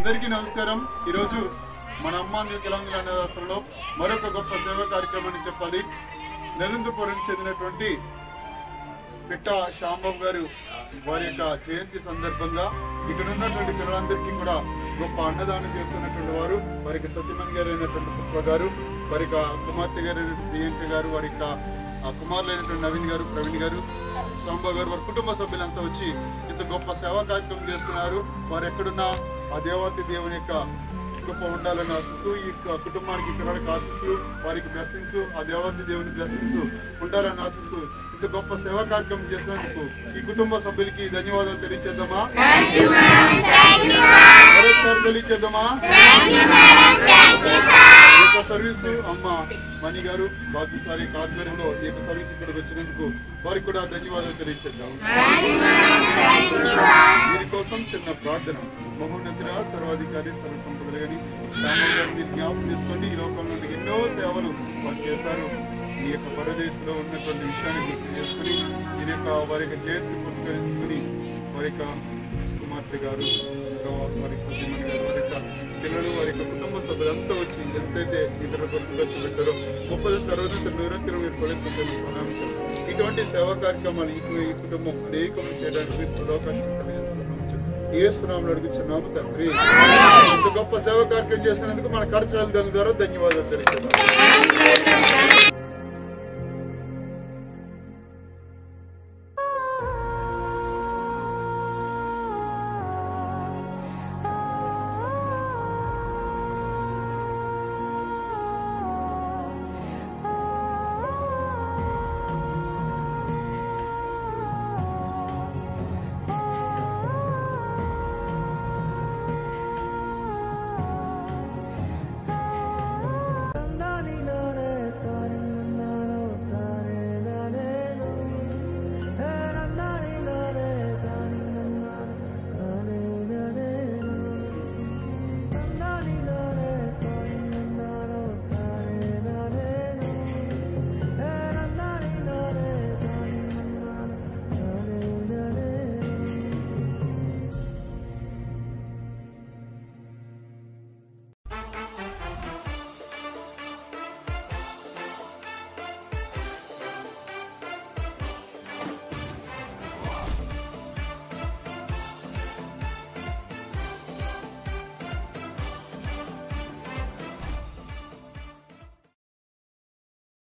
అందరికీ నమస్కారం। ఈరోజు మన అమ్మాంధ్ర తెలంగాణ అనాథాశ్రమంలో మరొక గొప్ప సేవా కార్యక్రమాన్ని చెప్పాలి। నరేంద్రపురం చెందినటువంటి పిట్ట శ్యాంబాబు గారు వారి యొక్క జయంతి సందర్భంగా ఇక్కడ ఉన్నటువంటి పిల్లలందరికీ కూడా గొప్ప అన్నదానం చేస్తున్నటువంటి వారు వారికి సత్యమణి గారు అయినటువంటి పుష్ప గారు, వారి కుమార్తె గారు ప్రియాంక గారు, వారి కుమారులైనటువంటి నవీన్ గారు, ప్రవీణ్ గారు, శ్యాంబాబు గారు, వారి కుటుంబ సభ్యులంతా వచ్చి ఇంత గొప్ప సేవా కార్యక్రమం చేస్తున్నారు। వారు ఎక్కడున్నా ఆ దేవాతి దేవుని యొక్క గొప్ప ఉండాలని ఆశిస్తూ ఈ కుటుంబానికి పిల్లలకు ఆశిస్తూ వారికి బ్లెస్సింగ్స్, ఆ దేవాతి దేవుని బ్లెస్సింగ్స్ ఉండాలని ఆశిస్తూ ఇంత గొప్ప సేవా కార్యక్రమం చేసినందుకు ఈ కుటుంబ సభ్యులకి ధన్యవాదాలు తెలియచేద్దామా? మరొకసారి తెలియచేద్దామా? సర్వీస్ అమ్మ మణి గారు బాధ్యసారి ఆధ్వర్యంలో ఈ యొక్క సర్వీస్ ఇక్కడికి వచ్చినందుకు వారికి కూడా ధన్యవాదాలు తెలియచేద్దాం। దీనికోసం చిన్న ప్రార్థన। మహోన్నతుడ సర్వాధికారి సర్వసంపదలు గాని శ్యామల్ గారు మీరు జ్ఞాపకం చేసుకోండి। ఈ లోకంలో ఎన్నో సేవలు వారు చేశారు। ఈ యొక్క పరదేశంలో ఉన్నటువంటి విషయాన్ని గుర్తు చేసుకుని ఈ యొక్క వారి యొక్క జయంతి పురస్కరించుకుని వారి యొక్క కుమార్తె గారు, వారి సత్యమణి గారు, వారి యొక్క పిల్లలు, వారి యొక్క కుటుంబ సభ్యులంతా వచ్చి ఎంతైతే ఇతరుల కోసం ఖర్చు పెట్టారో 30 తర్వాత నిరంతరం మీరు కొలిపించాలని సహాయించారు। ఇటువంటి సేవా కార్యక్రమాలు ఈ కుటుంబం అనేకం చేయడానికి మీరు సదావకాశం కలిగిస్తున్నాము। యేసునామములో అడుగుచున్నాము తండ్రి। ఇంత గొప్ప సేవా కార్యక్రమం చేసినందుకు మన ఖర్చుల ద్వారా ధన్యవాదాలు తెలియజేస్తున్నాం।